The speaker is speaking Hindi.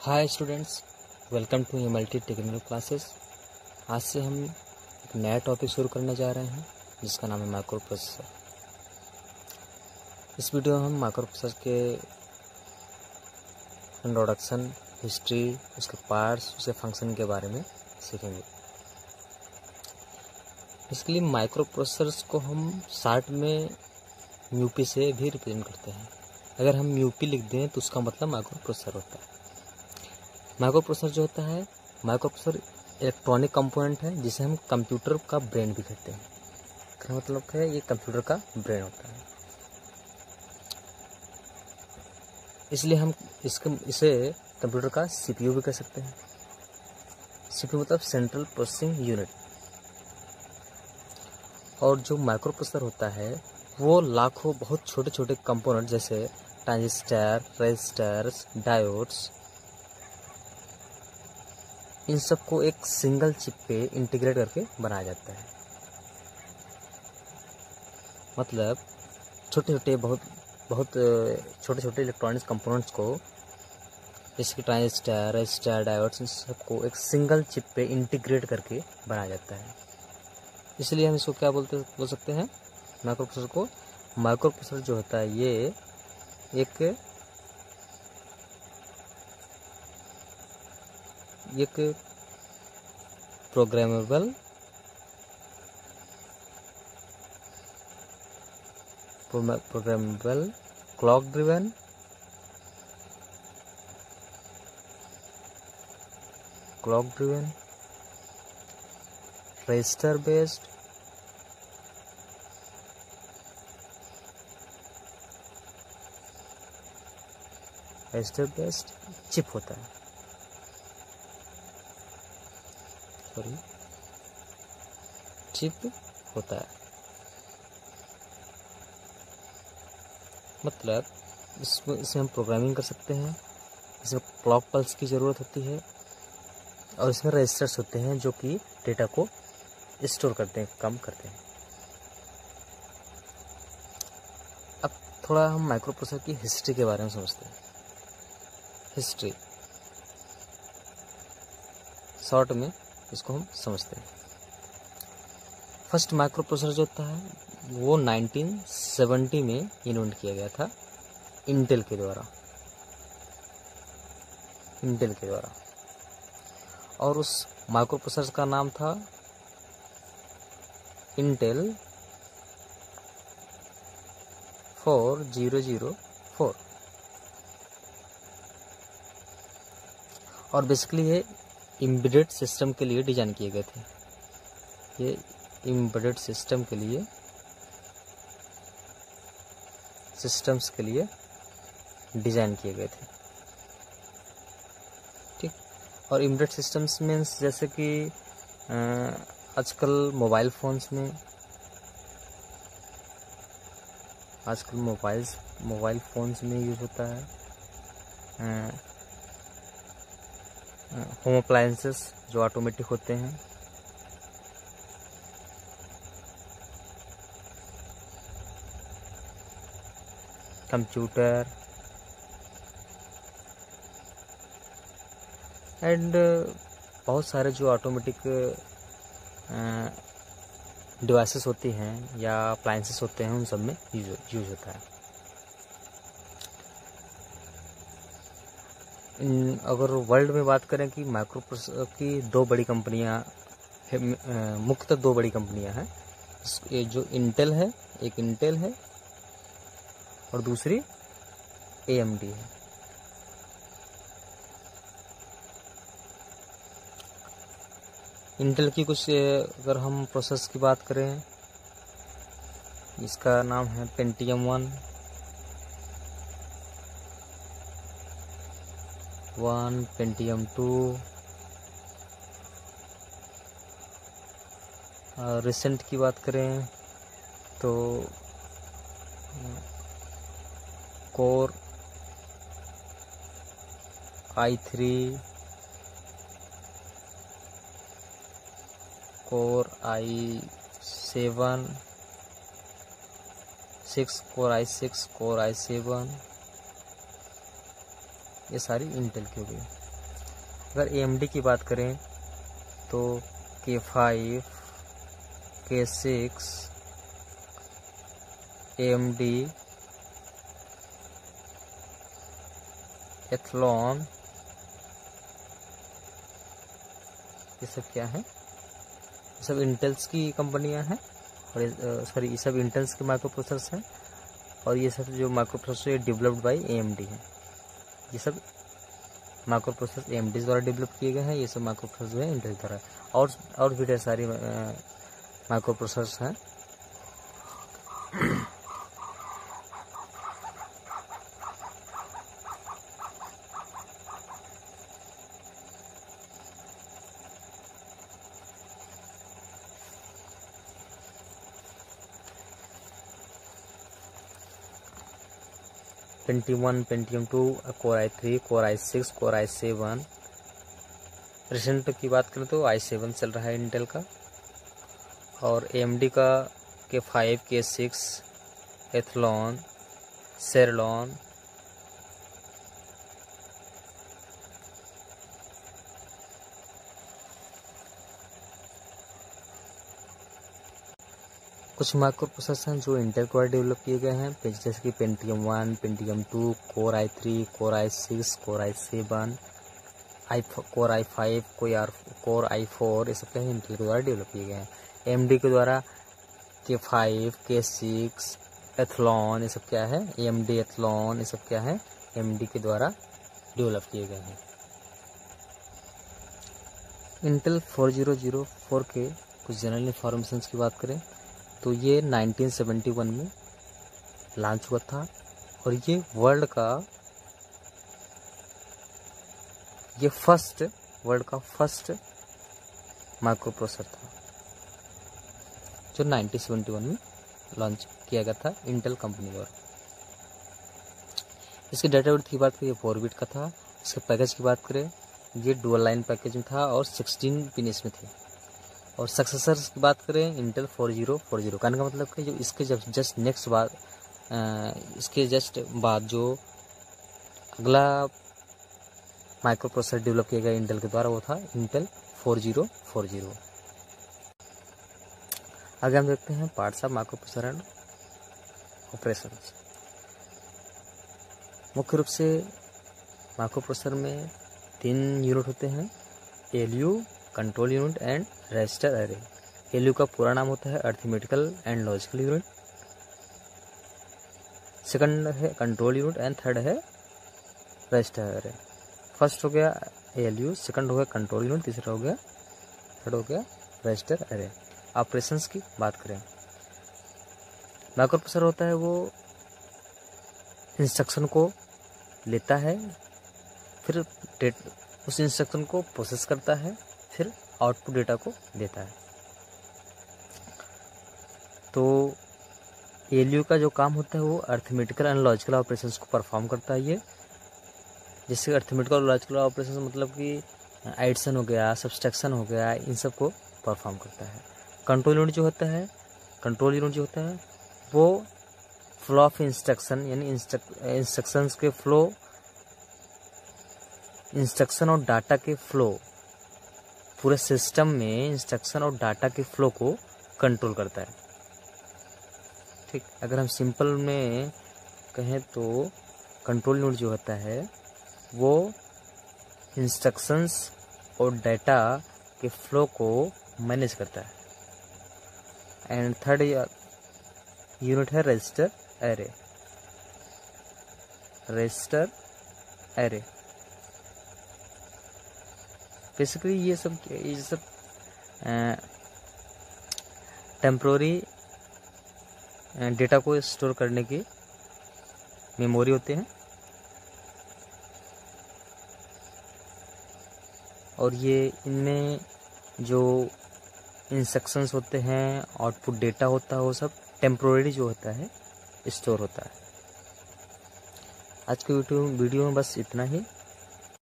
Hi students, welcome to multi technical classes. आज से हम एक नया टॉपिक शुरू करने जा रहे हैं जिसका नाम है माइक्रो प्रोसेसर। इस वीडियो में हम माइक्रो प्रोसेसर के इंट्रोडक्शन, हिस्ट्री, उसके पार्ट्स, उसके फंक्शन के बारे में सीखेंगे। इसके लिए माइक्रो प्रोसेसर्स को हम शॉर्ट में म्यूपी से भी रिप्रेजेंट करते हैं। अगर हम म्यूपी लिख दें तो उसका मतलब माइक्रो प्रोसेसर होता है। माइक्रो प्रोसेसर जो होता है, माइक्रो प्रोसेसर इलेक्ट्रॉनिक कंपोनेंट है जिसे हम कंप्यूटर का ब्रेन भी कहते हैं। इसका मतलब है ये कंप्यूटर का ब्रेन होता है। इसलिए हम इसे कंप्यूटर का सीपीयू भी कह सकते हैं। सीपीयू मतलब सेंट्रल प्रोसेसिंग यूनिट। और जो माइक्रो प्रोसेसर होता है वो लाखों बहुत छोटे छोटे कंपोनेंट जैसे ट्रांजिस्टर, रेजिस्टर्स, डायोड्स, इन सबको एक सिंगल चिप पे इंटीग्रेट करके बनाया जाता है। मतलब छोटे छोटे बहुत छोटे छोटे इलेक्ट्रॉनिक्स कंपोनेंट्स को, जैसे कि ट्रांजिस्टर, रेजिस्टर, डायोड्स, इन सबको एक सिंगल चिप पे इंटीग्रेट करके बनाया जाता है। इसलिए हम इसको क्या बोल सकते हैं, माइक्रो प्रोसेसर को। माइक्रो प्रोसेसर जो होता है ये एक programmable clock driven register based chip होता है। मतलब इसमें हम प्रोग्रामिंग कर सकते हैं। इसमें क्लॉक पल्स की ज़रूरत होती है और इसमें रजिस्टर्स होते हैं जो कि डेटा को स्टोर करते हैं, कम करते हैं। अब थोड़ा हम माइक्रो प्रोसेसर की हिस्ट्री के बारे में समझते हैं। हिस्ट्री शॉर्ट में इसको हम समझते हैं। फर्स्ट माइक्रो प्रोसेसर जो होता है वो 1970 में इन्वेंट किया गया था इंटेल के द्वारा। और उस माइक्रो प्रोसेसर का नाम था इंटेल 4004। और बेसिकली ये एम्बेडेड सिस्टम के लिए डिजाइन किए गए थे। ये एम्बेडेड सिस्टम्स के लिए डिजाइन किए गए थे। ठीक। और एम्बेडेड सिस्टम्स मीन्स जैसे कि आजकल मोबाइल फोन्स में यूज होता है। होम अप्लायंसेस जो ऑटोमेटिक होते हैं, कंप्यूटर एंड बहुत सारे जो ऑटोमेटिक डिवाइसेस होती हैं या अप्लायंसेस होते हैं, उन सब में यूज होता है। अगर वर्ल्ड में बात करें कि माइक्रो प्रोसेसर की दो बड़ी कंपनियां, मुख्यतः दो बड़ी कंपनियां हैं। ये जो इंटेल है, एक इंटेल है और दूसरी AMD है। इंटेल की कुछ अगर हम प्रोसेस की बात करें, इसका नाम है पेंटियम 1, पेंटियम 2। रिसेंट की बात करें तो core i3, core i7, core i6, core i7, ये सारी इंटेल की हो गई। अगर AMD की बात करें तो K5, K6, AMD, एथलॉन, ये सब क्या है? ये सब इंटेल्स की कंपनियां हैं और सॉरी ये सब इंटेल्स के माइक्रो प्रोसेसर्स हैं और ये सब जो micro processor developed by AMD हैं। ये सब माइक्रो प्रोसेसर AMD द्वारा डेवलप किए गए हैं। ये सब माइक्रो प्रोसेसर जो है इंटेल द्वारा और भी ढेर सारी माइक्रो प्रोसेसर्स हैं। Pentium 1, Pentium 2, Core i3, Core i6, Core i7। Recent की बात करें तो i7 चल रहा है इंटेल का और AMD का K5, K6, एथलॉन, सेरलॉन, कुछ माइक्रो प्रोसेसर हैं जो इंटेल द्वारा डेवलप किए गए हैं, जैसे कि Pentium 1, Pentium 2, Core i3, Core i6, Core i7, Core i5, Core i4, ये सब क्या है इंटेल के द्वारा डेवलप किए गए हैं। AMD के द्वारा K5, K6, एथलॉन, ये सब क्या है? AMD एथलॉन, ये सब क्या है? AMD के द्वारा डेवलप किए गए हैं। इंटेल 4004 के कुछ जनरल इंफॉर्मेशन की बात करें तो ये 1971 में लॉन्च हुआ था और ये वर्ल्ड का फर्स्ट माइक्रो प्रोसेसर था जो 1971 में लॉन्च किया गया था इंटेल कंपनी द्वारा। इसके डाटा बिट की बात करें 4 बिट का था। इसके पैकेज की बात करें ये डुअल लाइन पैकेज में था और 16 पिन इसमें थे। और सक्सेसर्स की बात करें इंटेल 4040, कहने का मतलब कि जो इसके जस्ट बाद जो अगला माइक्रो प्रोसेसर डेवलप किया गया इंटेल के द्वारा वो था इंटेल 4040। आगे हम देखते हैं parts of micro processor and operations. मुख्य रूप से माइक्रो प्रोसेसर में 3 यूनिट होते हैं, ALU, control unit and register array. ALU का पूरा नाम होता है arithmetical and logical unit, second है कंट्रोल यूनिट एंड थर्ड है रजिस्टर एरे। फर्स्ट हो गया ALU, सेकंड हो गया कंट्रोल यूनिट, तीसरा हो गया थर्ड हो गया रजिस्टर एरे। ऑपरेशंस की बात करें, माइक्रो प्रोसेसर होता है वो इंस्ट्रक्शन को लेता है, फिर उस इंस्ट्रक्शन को प्रोसेस करता है, फिर आउटपुट डेटा को देता है। तो ALU का जो काम होता है वो अरिथमेटिकल एंड लॉजिकल ऑपरेशंस को परफॉर्म करता है। ये जैसे अरिथमेटिकल और लॉजिकल ऑपरेशंस मतलब कि एडिशन हो गया, सब्सट्रैक्शन हो गया, इन सब को परफॉर्म करता है। कंट्रोल यूनिट जो होता है वो फ्लो ऑफ इंस्ट्रक्शन यानी इंस्ट्रक्शंस के फ्लो, इंस्ट्रक्शन और डाटा के फ्लो, पूरे सिस्टम में इंस्ट्रक्शन और डाटा के फ्लो को कंट्रोल करता है। ठीक, अगर हम सिंपल में कहें तो कंट्रोल यूनिट जो होता है वो इंस्ट्रक्शंस और डाटा के फ्लो को मैनेज करता है। एंड थर्ड यूनिट है रजिस्टर एरे। बेसिकली ये सब टेम्पोररी डेटा को स्टोर करने की मेमोरी होते हैं और ये इनमें जो इंस्ट्रक्शंस होते हैं, आउटपुट डेटा होता है, वो सब टेम्पोररी जो होता है स्टोर होता है। आज के वीडियो में बस इतना ही।